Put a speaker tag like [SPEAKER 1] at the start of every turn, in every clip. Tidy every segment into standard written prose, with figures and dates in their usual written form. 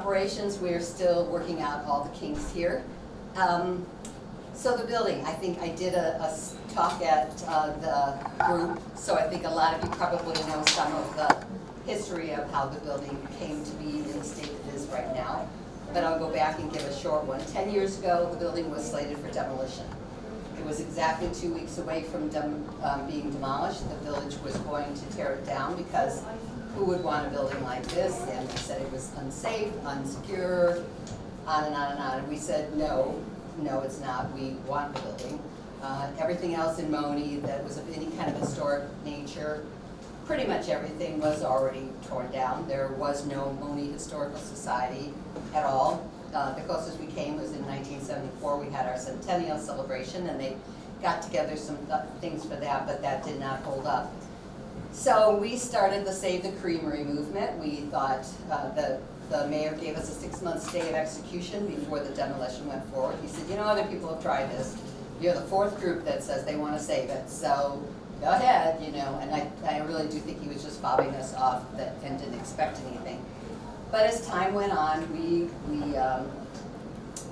[SPEAKER 1] Operations, we're still working out all the kinks here. So the building, I think I did a talk at the group, so I think a lot of you probably know some of the history of how the building came to be in the state it is right now. But I'll go back and give a short one. 10 years ago, the building was slated for demolition. It was exactly 2 weeks away from being demolished. The village was going to tear it down because who would want a building like this? And they said it was unsafe, unsecure, on and on and on. And we said, no, it's not. We want the building. Everything else in Monee that was of any kind of historic nature, pretty much everything was already torn down. There was no Monee Historical Society at all. The closest we came was in 1974. We had our centennial celebration, and they got together some things for that, but that did not hold up. So we started the Save the Creamery movement. We thought the mayor gave us a 6-month stay of execution before the demolition went forward. He said, you know, other people have tried this. You're the 4th group that says they want to save it, so go ahead, you know. And I really do think he was just fobbing us off and didn't expect anything. But as time went on, we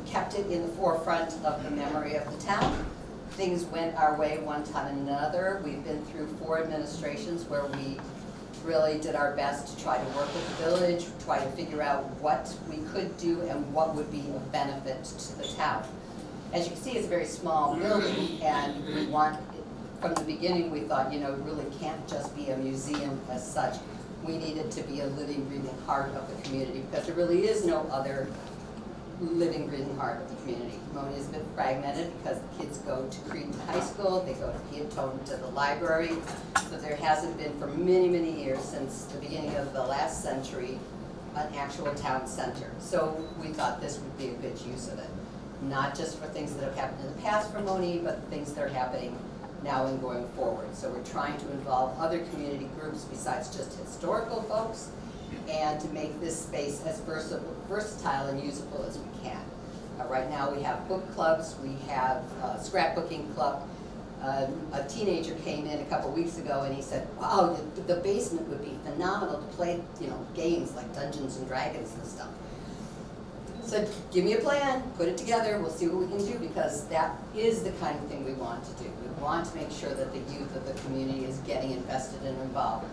[SPEAKER 1] kept it in the forefront of the memory of the town. Things went our way one time and another. We've been through 4 administrations where we really did our best to try to work with the village, try to figure out what we could do and what would be of benefit to the town. As you can see, it's a very small building, and we want, from the beginning we thought, you know, it really can't just be a museum as such. We need it to be a living, breathing heart of the community, because there really is no other living, breathing heart of the community. Monee is a bit fragmented because the kids go to Christi High School, they go to Peatone to the library, so there hasn't been for many, many years, since the beginning of the last century, an actual town center. So we thought this would be a good use of it. Not just for things that have happened in the past for Monee, but things that are happening now and going forward. So we're trying to involve other community groups besides just historical folks, and to make this space as versatile and usable as we can. Right now we have book clubs, we have a scrapbooking club. A teenager came in a couple weeks ago and he said, wow, the basement would be phenomenal to play, you know, games like Dungeons and Dragons and stuff. So give me a plan, put it together, we'll see what we can do, because that is the kind of thing we want to do. We want to make sure that the youth of the community is getting invested and involved.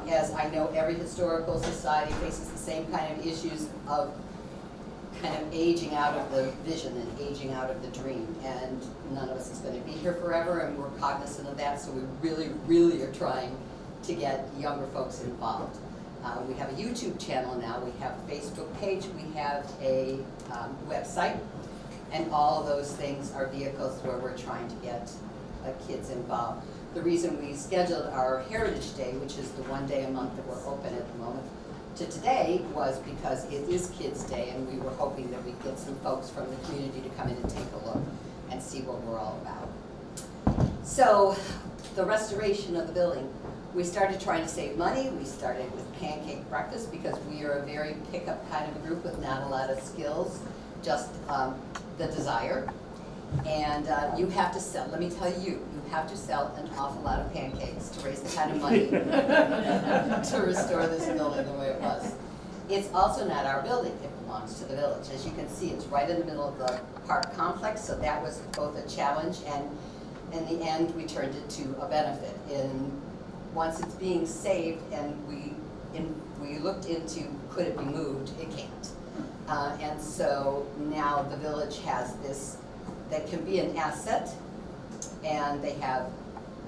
[SPEAKER 1] As I know, every historical society faces the same kind of issues of kind of aging out of the vision and aging out of the dream, and none of us is going to be here forever, and we're cognizant of that, so we really, really are trying to get younger folks involved. We have a YouTube channel now, we have a Facebook page, we have a website, and all of those things are vehicles where we're trying to get kids involved. The reason we scheduled our Heritage Day, which is the one day a month that we're open at the moment, to today was because it is Kids Day, and we were hoping that we'd get some folks from the community to come in and take a look and see what we're all about. So the restoration of the building. We started trying to save money. We started with pancake breakfast because we are a very pick-up kind of a group with not a lot of skills, just the desire. And you have to sell, let me tell you, you have to sell an awful lot of pancakes to raise the kind of money to restore this building the way it was. It's also not our building, it belongs to the village. As you can see, it's right in the middle of the park complex, so that was both a challenge, and in the end we turned it to a benefit. Once it's being saved, and we looked into could it be moved, it can't. And so now the village has this that can be an asset, and they have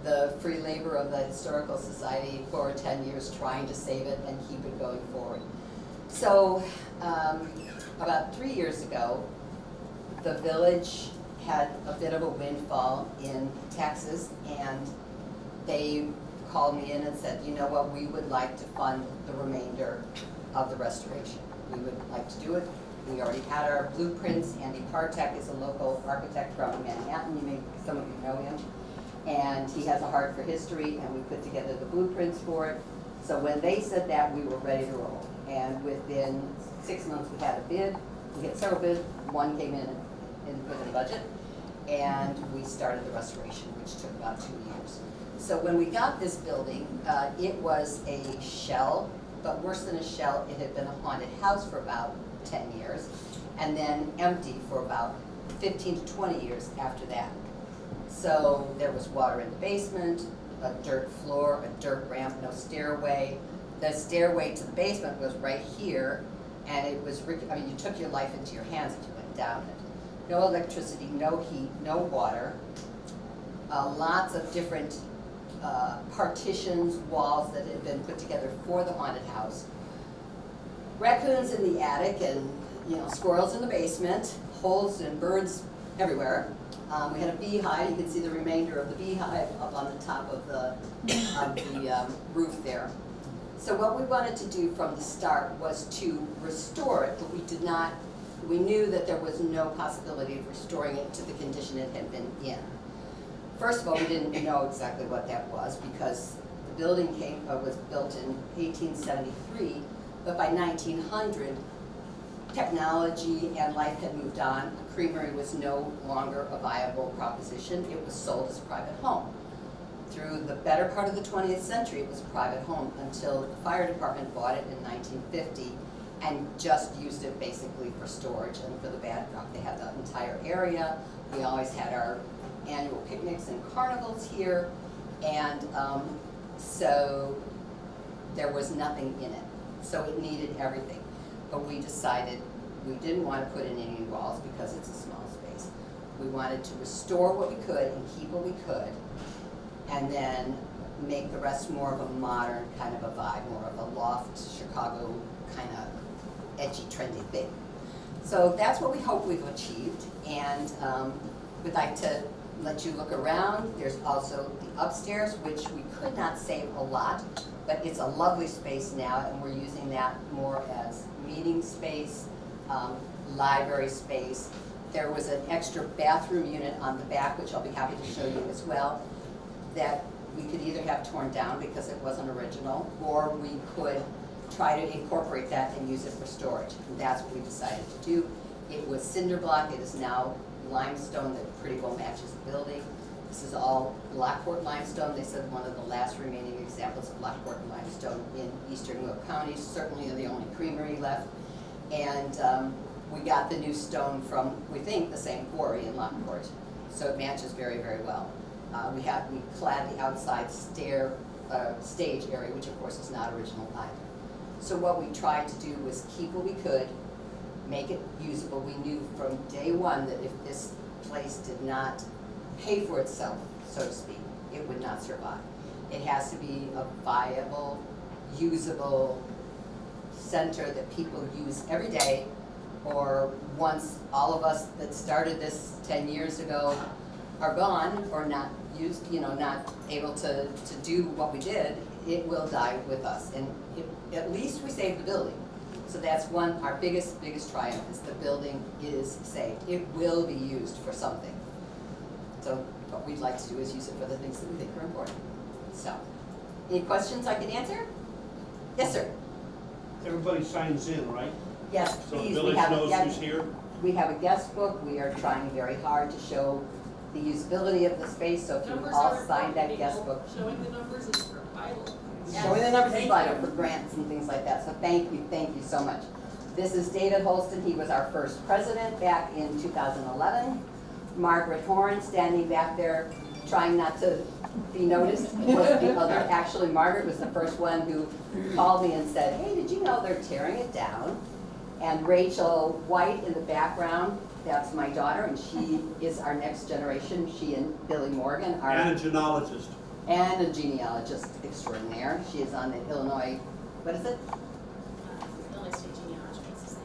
[SPEAKER 1] the free labor of the Historical Society for 10 years trying to save it and keep it going forward. So about 3 years ago, the village had a bit of a windfall in taxes, and they called me in and said, you know what, we would like to fund the remainder of the restoration. We would like to do it. We already had our blueprints. Andy Partek is a local architect from Manhattan. Some of you know him. And he has a heart for history, and we put together the blueprints for it. So when they said that, we were ready to roll. And within 6 months, we had a bid. We had several bids. One came in within the budget. And we started the restoration, which took about 2 years. So when we got this building, it was a shell, but worse than a shell, it had been a haunted house for about 10 years, and then empty for about 15 to 20 years after that. So there was water in the basement, a dirt floor, a dirt ramp, no stairway. The stairway to the basement was right here, and it was, I mean, you took your life into your hands if you went down it. No electricity, no heat, no water. Lots of different partitions, walls that had been put together for the haunted house. Raccoons in the attic, and squirrels in the basement, holes and birds everywhere. We had a beehive. You can see the remainder of the beehive up on the top of the roof there. So what we wanted to do from the start was to restore it, but we knew that there was no possibility of restoring it to the condition it had been in. First of all, we didn't know exactly what that was because the building was built in 1873, but by 1900, technology and life had moved on. A creamery was no longer a viable proposition. It was sold as a private home. Through the better part of the 20th century, it was a private home until the fire department bought it in 1950 and just used it basically for storage and for the bad guy. They had the entire area. We always had our annual picnics and carnivals here, and so there was nothing in it. So it needed everything. But we decided we didn't want to put in any walls because it's a small space. We wanted to restore what we could and keep what we could, and then make the rest more of a modern kind of a vibe, more of a loft, Chicago kind of edgy, trendy thing. So that's what we hope we've achieved, and we'd like to let you look around. There's also the upstairs, which we could not save a lot, but it's a lovely space now, and we're using that more as meeting space, library space. There was an extra bathroom unit on the back, which I'll be happy to show you as well, that we could either have torn down because it wasn't original, or we could try to incorporate that and use it for storage. And that's what we decided to do. It was cinder block. It is now limestone that pretty well matches the building. This is all Lockport limestone. They said one of the last remaining examples of Lockport limestone in eastern Will County. Certainly the only creamery left. And we got the new stone from, we think, the same quarry in Lockport. So it matches very, very well. We clad the outside stage area, which of course is not original either. So what we tried to do was keep what we could, make it usable. We knew from day one that if this place did not pay for itself, so to speak, it would not survive. It has to be a viable, usable center that people use every day, or once all of us that started this 10 years ago are gone or not used, not able to do what we did, it will die with us. And at least we saved the building. So that's our biggest triumph, is the building is saved. It will be used for something. So what we'd like to do is use it for the things that we think are important. So, any questions I can answer? Yes, sir.
[SPEAKER 2] Everybody signs in, right?
[SPEAKER 1] Yes,
[SPEAKER 2] So
[SPEAKER 1] please.
[SPEAKER 2] the village knows who's here?
[SPEAKER 1] We have a guest book. We are trying very hard to show the usability of the space, so if you all sign that guest book.
[SPEAKER 3] Showing the numbers is vital.
[SPEAKER 1] Showing the numbers is vital for grants and things like that, so thank you so much. This is David Holston. He was our first president back in 2011. Margaret Horn, standing back there, trying not to be noticed, was the other. Actually, Margaret was the first one who called me and said, hey, did you know they're tearing it down? And Rachel White in the background, that's my daughter, and she is our next generation. She and Billy Morgan are...
[SPEAKER 2] And a genealogist.
[SPEAKER 1] And a genealogist extraordinaire. She is on the Illinois, what is it?
[SPEAKER 3] Illinois State Genealogical Society.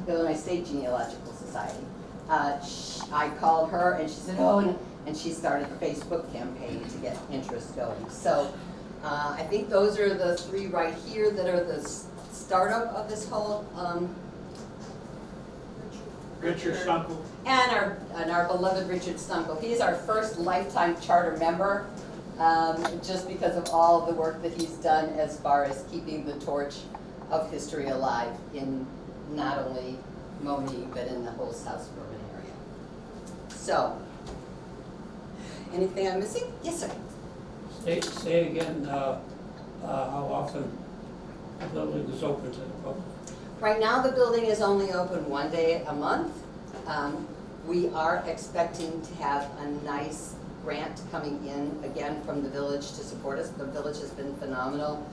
[SPEAKER 1] Illinois State Genealogical Society. I called her and she said, oh, and she started the Facebook campaign to get interest going. So I think those are the three right here that are the startup of this whole
[SPEAKER 2] Richard Stunkel.
[SPEAKER 1] and our beloved Richard Stunkel. He is our first lifetime charter member, just because of all the work that he's done as far as keeping the torch of history alive in not only Monee, but in the whole South Suburban area. So, anything I'm missing? Yes, sir.
[SPEAKER 4] Say again how often the building is open to the public.
[SPEAKER 1] Right now, the building is only open one day a month. We are expecting to have a nice grant coming in, again, from the village to support us. The village has been phenomenal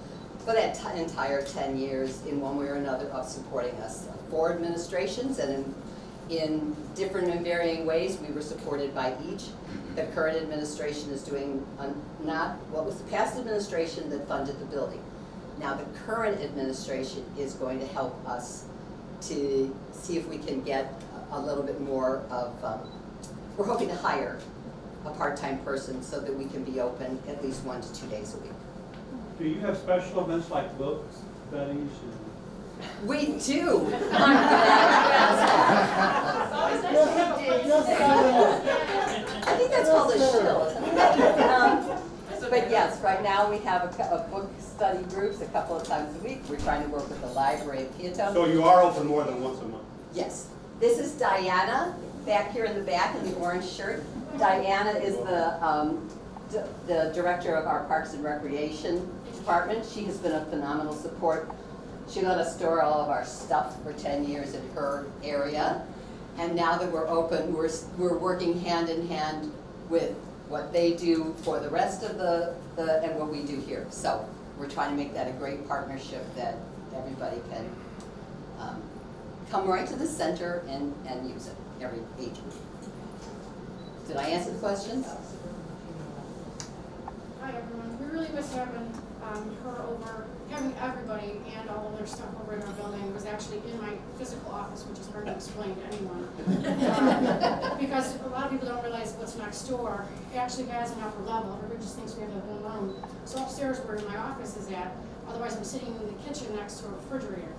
[SPEAKER 1] for that entire 10 years in one way or another of supporting us. 4 administrations, and in different and varying ways, we were supported by each. The current administration is doing not what was the past administration that funded the building. Now the current administration is going to help us to see if we can get a little bit more of, we're hoping to hire a part-time person so that we can be open at least 1 to 2 days a week.
[SPEAKER 2] Do you have special events like book studies and?
[SPEAKER 1] We do. I'm glad you asked that. I think that's called a shill, isn't it? But yes, right now we have a book study groups a couple of times a week. We're trying to work with the library at Peatone.
[SPEAKER 2] So you are open more than once a month?
[SPEAKER 1] Yes. This is Diana, back here in the back in the orange shirt. Diana is the director of our Parks and Recreation Department. She has been a phenomenal support. She let us store all of our stuff for 10 years in her area. And now that we're open, we're working hand in hand with what they do for the rest of and what we do here. So we're trying to make that a great partnership that everybody can come right to the center and use it, every agent. Did I answer the questions?
[SPEAKER 4] Hi everyone, we really miss having her over, having everybody and all of their stuff over in our building. It was actually in my physical office, which is hard to explain to anyone. Because a lot of people don't realize what's next door. It actually has an upper level. Everybody just thinks we have a whole room. So upstairs where my office is at, otherwise I'm sitting in the kitchen next to a refrigerator.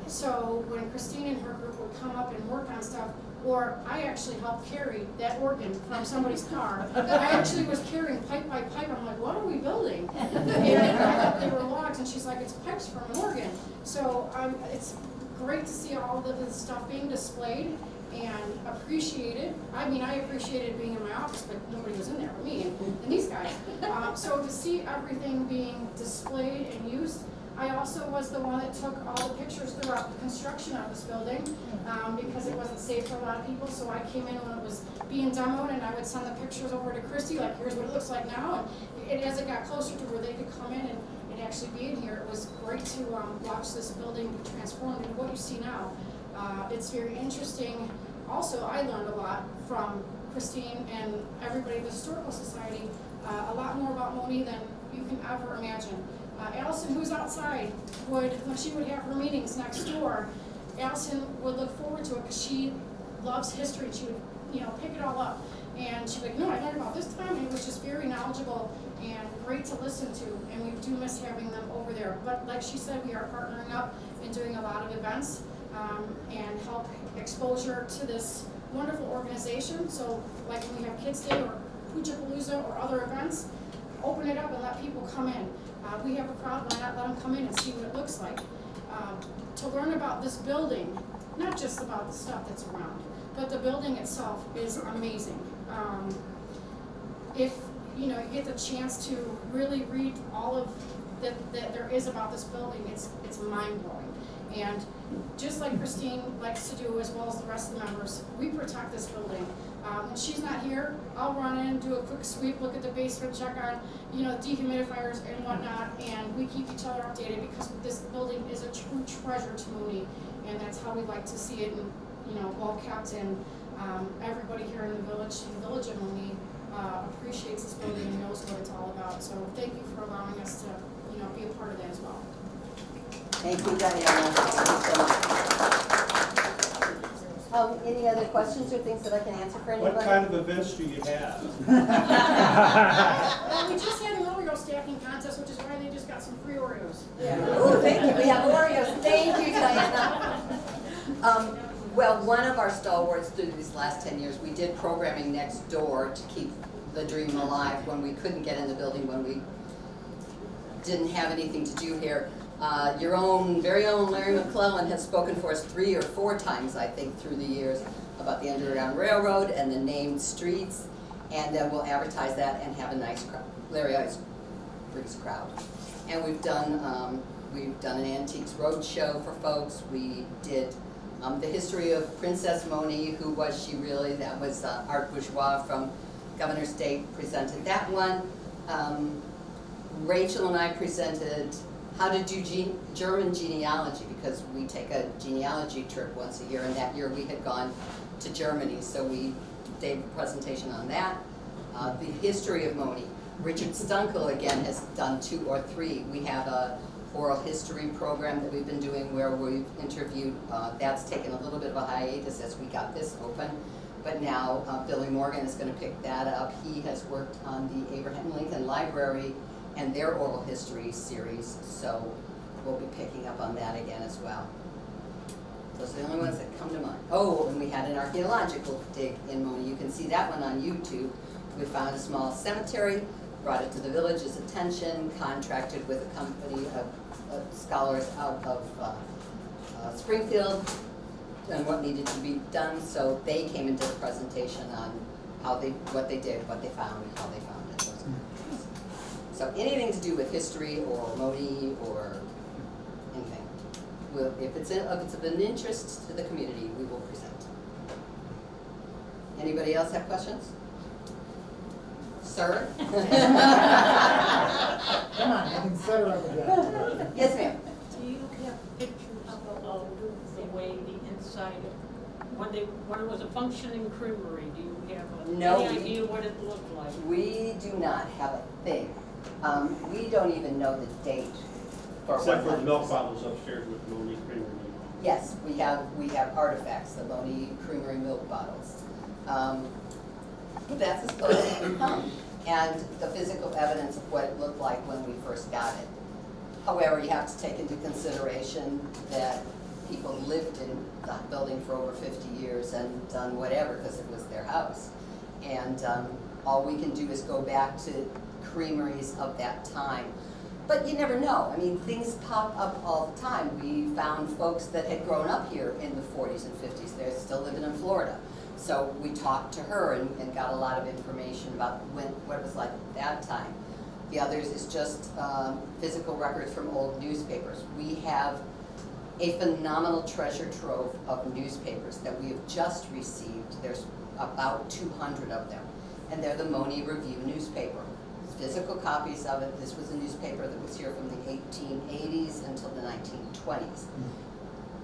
[SPEAKER 4] So when Christine and her group would come up and work on stuff, or I actually helped carry that organ from somebody's car. I actually was carrying pipe by pipe. I'm like, what are we building? And I thought they were logs, and she's like, it's pipes from an organ. So it's great to see all of the stuff being displayed and appreciated. I mean, I appreciated being in my office, but nobody was in there but me and these guys. So to see everything being displayed and used. I also was the one that took all the pictures throughout the construction of this building because it wasn't safe for a lot of people. So I came in when it was being demoed, and I would send the pictures over to Christi, like here's what it looks like now. And as it got closer to where they could come in and actually be in here, it was great to watch this building be transformed into what you see now. It's very interesting. Also, I learned a lot from Christine and everybody at the Historical Society, a lot more about Monee than you can ever imagine. Allison, who's outside, when she would have her meetings next door, Allison would look forward to it because she loves history. She would, pick it all up. And she'd be like, no, I learned about this time. And it was just very knowledgeable and great to listen to. And we do miss having them over there. But like she said, we are partnering up and doing a lot of events and help exposure to this wonderful organization. So like when we have Kids Day or Poochapalooza or other events, open it up and let people come in. We have a crowd, why not let them come in and see what it looks like? To learn about this building, not just about the stuff that's around, but the building itself is amazing. If you get the chance to really read all of that there is about this building, it's mind-blowing. And just like Christine likes to do, as well as the rest of the members, we protect this building. When she's not here, I'll run in, do a quick sweep, look at the basement, check on, dehumidifiers and whatnot, and we keep each other updated because this building is a true treasure to Monee, and that's how we like to see it, and well kept. And everybody here in the village of Monee, appreciates this building and knows what it's all about. So thank you for allowing us to, be a part of that as well.
[SPEAKER 1] Thank you, Diana. Thank you so much. Any other questions or things that I can answer for anybody?
[SPEAKER 2] What kind of events do you have?
[SPEAKER 4] Well, we just had an Oreo stacking contest, which is why they just got some free Oreos.
[SPEAKER 1] Oh, thank you. We have Oreos. Thank you, Diana. Well, one of our stalwarts through these last 10 years, we did programming next door to keep the dream alive when we couldn't get in the building, when we didn't have anything to do here. Your very own Larry McClellan has spoken for us 3 or 4 times, I think, through the years about the Underground Railroad and the named streets, and then we'll advertise that and have a nice crowd. Larry always brings a crowd. And we've done We've done an antiques roadshow for folks. We did the history of Princess Monee, who was she really? That was Art Bourgeois from Governor State presented that one. Rachel and I presented how to do German genealogy, because we take a genealogy trip once a year, and that year we had gone to Germany, so we gave a presentation on that. The history of Monee. Richard Stunkel, again, has done 2 or 3. We have a oral history program that we've been doing where we've interviewed, that's taken a little bit of a hiatus as we got this open, but now Billy Morgan is going to pick that up. He has worked on the Abraham Lincoln Library and their oral history series, so we'll be picking up on that again as well. Those are the only ones that come to mind. Oh, and we had an archaeological dig in Monee. You can see that one on YouTube. We found a small cemetery, brought it to the village's attention, contracted with a company of scholars out of Springfield and what needed to be done, so they came and did a presentation on what they did, what they found, how they found it. Those kind of things. So anything to do with history or Monee or anything, if it's of an interest to the community, we will present. Anybody else have questions? Sir?
[SPEAKER 5] Come on, I can set her up again.
[SPEAKER 1] Yes, ma'am.
[SPEAKER 6] Do you have pictures of the way the inside, when it was a functioning creamery, do you have any idea what it looked like?
[SPEAKER 1] We do not have a thing. We don't even know the date.
[SPEAKER 2] Except for the milk bottles upstairs with Monee Creamery.
[SPEAKER 1] Yes, we have artifacts, the Monee Creamery milk bottles. But that's as close as we come, and the physical evidence of what it looked like when we first got it. However, you have to take into consideration that people lived in the building for over 50 years and done whatever because it was their house. And all we can do is go back to creameries of that time. But you never know. I mean, things pop up all the time. We found folks that had grown up here in the 40s and 50s. They're still living in Florida. So we talked to her and got a lot of information about what it was like at that time. The others is just physical records from old newspapers. We have a phenomenal treasure trove of newspapers that we have just received. There's about 200 of them, and they're the Monee Review newspaper. Physical copies of it. This was a newspaper that was here from the 1880s until the 1920s.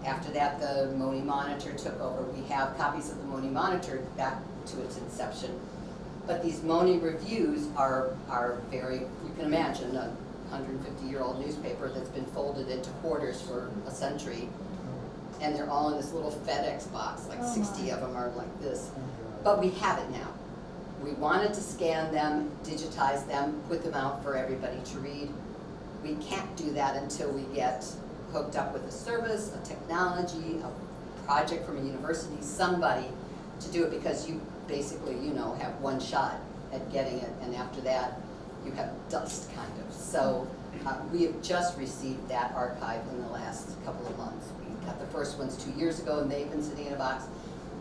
[SPEAKER 1] After that, the Monee Monitor took over. We have copies of the Monee Monitor back to its inception. But these Monee Reviews are very, you can imagine, a 150-year-old newspaper that's been folded into quarters for a century. And they're all in this little FedEx box, like 60 of them are like this. But we have it now. We wanted to scan them, digitize them, put them out for everybody to read. We can't do that until we get hooked up with a service, a technology, a project from a university, somebody to do it, because you basically, have one shot at getting it, and after that, you have dust, kind of. So we have just received that archive in the last couple of months. We got the first ones 2 years ago, and they've been sitting in a box,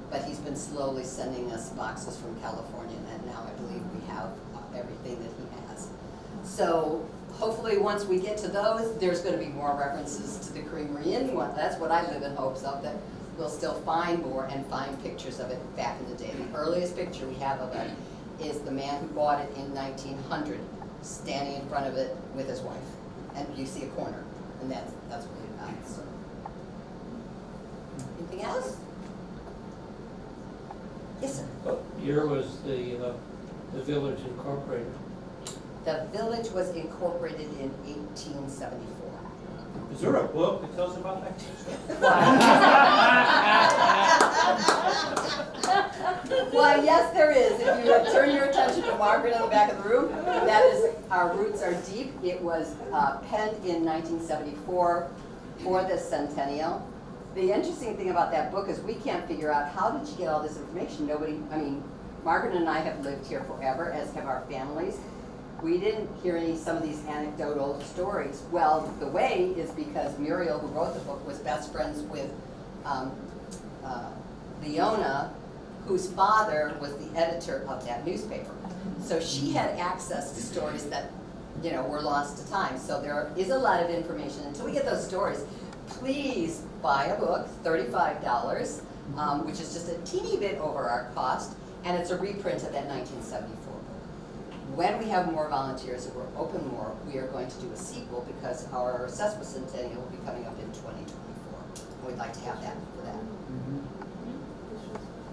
[SPEAKER 1] but he's been slowly sending us boxes from California, and now I believe we have everything that he has. So hopefully once we get to those, there's going to be more references to the creamery in one. That's what I live in hopes of, that we'll still find more and find pictures of it back in the day. The earliest picture we have of it is the man who bought it in 1900, standing in front of it with his wife. And you see a corner, and that's what it got. So. Anything else? Yes, sir.
[SPEAKER 7] What year was the village incorporated?
[SPEAKER 1] The village was incorporated in 1874.
[SPEAKER 2] Is there a book that tells about that?
[SPEAKER 1] Why, yes, there is. If you would turn your attention to Margaret in the back of the room, that is, our roots are deep. It was penned in 1974 for the centennial. The interesting thing about that book is we can't figure out, how did you get all this information? Margaret and I have lived here forever, as have our families. We didn't hear some of these anecdotal stories. Well, the way is because Muriel, who wrote the book, was best friends with Leona, whose father was the editor of that newspaper. So she had access to stories that you know, we're lost to time. So there is a lot of information. Until we get those stories, please buy a book, $35, which is just a teeny bit over our cost, and it's a reprint of that 1974 book. When we have more volunteers and we're open more, we are going to do a sequel because our sesquicentennial will be coming up in 2024. We'd like to have that for that.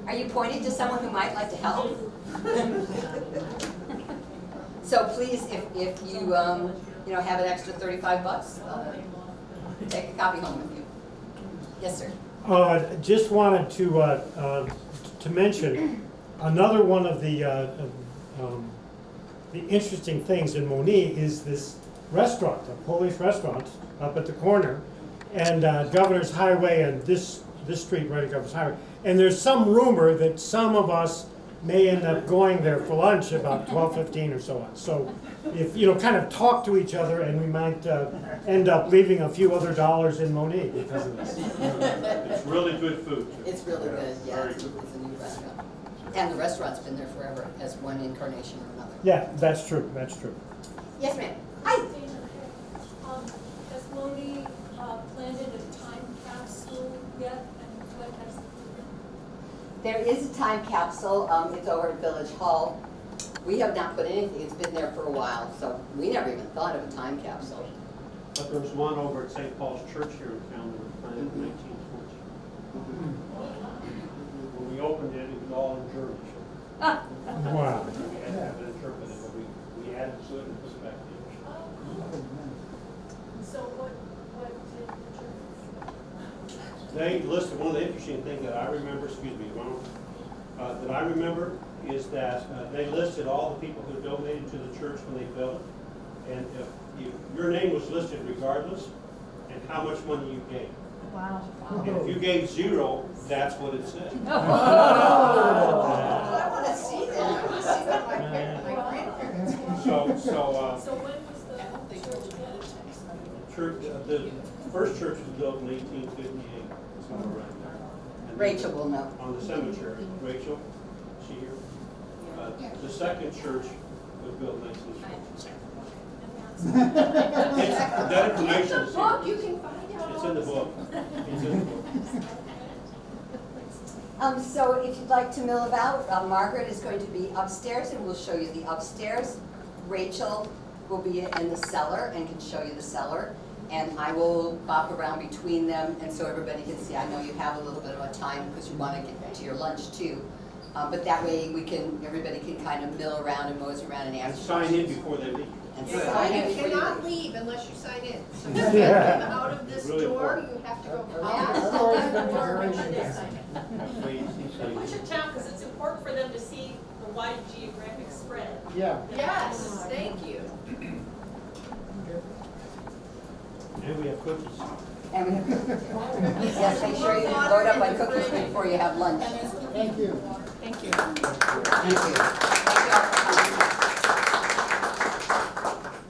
[SPEAKER 1] Are you pointing to someone who might like to help? So please, if you you know, have an extra $35, take a copy home with you. Yes, sir.
[SPEAKER 8] Just wanted to mention another one of the interesting things in Monee is this restaurant, a Polish restaurant up at the corner, and Governor's Highway and this street right at Governor's Highway. And there's some rumor that some of us may end up going there for lunch about 12:15 or so on. So if, you know, kind of talk to each other, and we might end up leaving a few other dollars in Monee because of this.
[SPEAKER 2] It's really good food.
[SPEAKER 1] It's really good, yeah.
[SPEAKER 2] Very
[SPEAKER 1] It's
[SPEAKER 2] good.
[SPEAKER 1] a new restaurant. And the restaurant's been there forever as one incarnation or another.
[SPEAKER 8] Yeah, that's true, that's true.
[SPEAKER 1] Yes, ma'am. Hi.
[SPEAKER 9] Has Monee planted a time capsule yet, and what has it been?
[SPEAKER 1] There is a time capsule, it's over at Village Hall. We have not put anything, it's been there for a while, so we never even thought of a time capsule.
[SPEAKER 2] But there's one over at St. Paul's Church here in town that was planted in 1914. When we opened it, it was all in German.
[SPEAKER 8] Wow.
[SPEAKER 2] We had to have it interpreted, but we added to it and put it back in.
[SPEAKER 9] So what did the church?
[SPEAKER 2] They listed, one of the interesting things that I remember, excuse me, Ronald, that I remember is that they listed all the people who donated to the church when they built it. And if your name was listed regardless, and how much money you gave.
[SPEAKER 9] Wow.
[SPEAKER 2] And if you gave 0, that's what it said.
[SPEAKER 1] I want to see that, I want to see what my grandparents were.
[SPEAKER 2] So
[SPEAKER 9] when was the church built?
[SPEAKER 2] the first church was built in 1858, somewhere around there. And
[SPEAKER 1] Rachel will know.
[SPEAKER 2] On the cemetery. Rachel, is she here? The second church was built in 1960. That information is here.
[SPEAKER 9] You can find out.
[SPEAKER 2] It's in the book. It's in the book.
[SPEAKER 1] So if you'd like to mill about, Margaret is going to be upstairs and we'll show you the upstairs. Rachel will be in the cellar and can show you the cellar. And I will bop around between them, and so everybody can see. I know you have a little bit of a time because you want to get to your lunch too. But that way everybody can kind of mill around and mose around and
[SPEAKER 2] And
[SPEAKER 1] ask
[SPEAKER 2] sign in
[SPEAKER 1] questions.
[SPEAKER 2] before they leave.
[SPEAKER 1] And
[SPEAKER 10] Yeah,
[SPEAKER 1] sign in
[SPEAKER 10] you
[SPEAKER 1] before you
[SPEAKER 10] cannot
[SPEAKER 1] leave.
[SPEAKER 10] leave unless you sign in. So
[SPEAKER 8] Yeah.
[SPEAKER 10] if you come out of this
[SPEAKER 2] Really
[SPEAKER 10] door,
[SPEAKER 2] important.
[SPEAKER 10] you have to go
[SPEAKER 1] Yeah.
[SPEAKER 10] out.
[SPEAKER 5] That's always been
[SPEAKER 10] Or
[SPEAKER 5] generation.
[SPEAKER 2] Please, sign in.
[SPEAKER 3] We should tell, because it's important for them to see the wide geographic spread.
[SPEAKER 5] Yeah.
[SPEAKER 10] Yes, thank you.
[SPEAKER 2] And we have cookies.
[SPEAKER 1] And we have, yes, make sure you load up on cookies before you have lunch.
[SPEAKER 5] Thank you.
[SPEAKER 3] Thank you.
[SPEAKER 1] Thank you. Thank you all for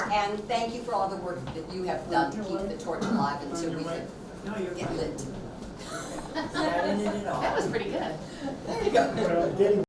[SPEAKER 1] coming. And thank you for all the work that you have done to keep the torch alive until we can get lit.
[SPEAKER 10] That was pretty good.
[SPEAKER 1] There you go.
[SPEAKER 8] Well, getting